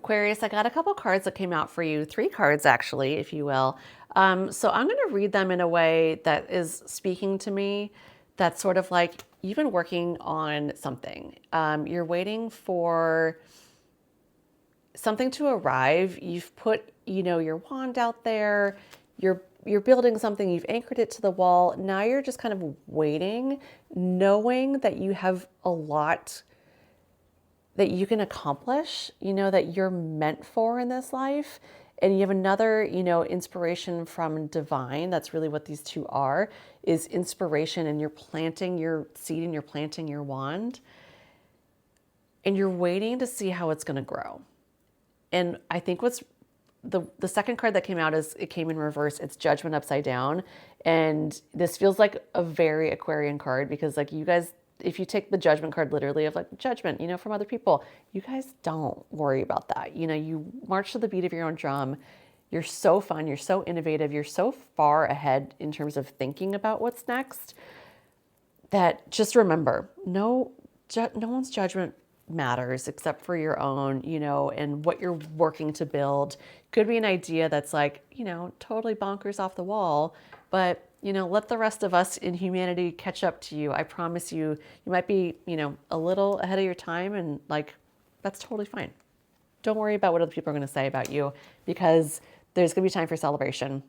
Aquarius, I got a couple cards that came out for you, 3 cards actually, if you will. So I'm going to read them in a way that is speaking to me. That's sort of like you've been working on something. You're waiting for something to arrive. You've put, your wand out there. You're building something. You've anchored it to the wall. Now you're just kind of waiting, knowing that you have a lot that you can accomplish, that you're meant for in this life. And you have another, inspiration from divine. That's really what these 2 are, is inspiration. And you're planting your seed and you're planting your wand. And you're waiting to see how it's going to grow. And I think what's the second card that came out is it came in reverse. It's Judgment upside down. And this feels like a very Aquarian card because like you guys, if you take the Judgment card literally of like judgment, from other people, you guys don't worry about that. You march to the beat of your own drum. You're so fun. You're so innovative. You're so far ahead in terms of thinking about what's next that just remember, no one's judgment matters except for your own, and what you're working to build. Could be an idea that's like, totally bonkers off the wall, but let the rest of us in humanity catch up to you. I promise you, you might be, a little ahead of your time, and like, that's totally fine. Don't worry about what other people are going to say about you because there's going to be time for celebration.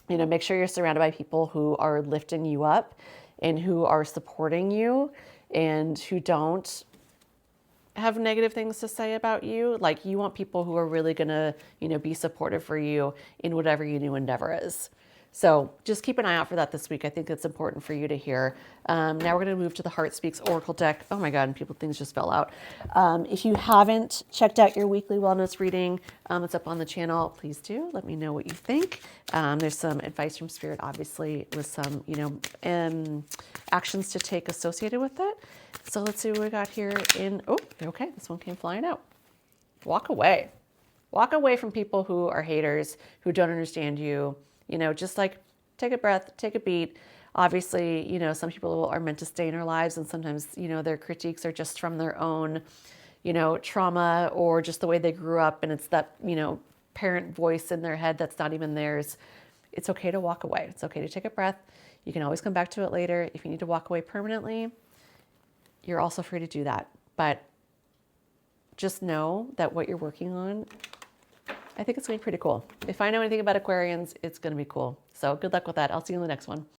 Make sure you're surrounded by people who are lifting you up and who are supporting you and who don't have negative things to say about you. Like you want people who are really going to, be supportive for you in whatever your new endeavor is. So just keep an eye out for that this week. I think it's important for you to hear. Now we're going to move to the Heart Speaks Oracle deck. Oh my God, things just fell out. If you haven't checked out your weekly wellness reading, it's up on the channel. Please do. Let me know what you think. There's some advice from Spirit, obviously, with some, actions to take associated with it. So let's see what we got here okay, this one came flying out. Walk away. Walk away from people who are haters, who don't understand you. Just like take a breath, take a beat. Obviously, some people are meant to stay in our lives and sometimes, their critiques are just from their own, trauma or just the way they grew up. And it's that, parent voice in their head that's not even theirs. It's okay to walk away. It's okay to take a breath. You can always come back to it later. If you need to walk away permanently, you're also free to do that. But just know that what you're working on, I think it's going to be pretty cool. If I know anything about Aquarians, it's going to be cool. So good luck with that. I'll see you in the next one.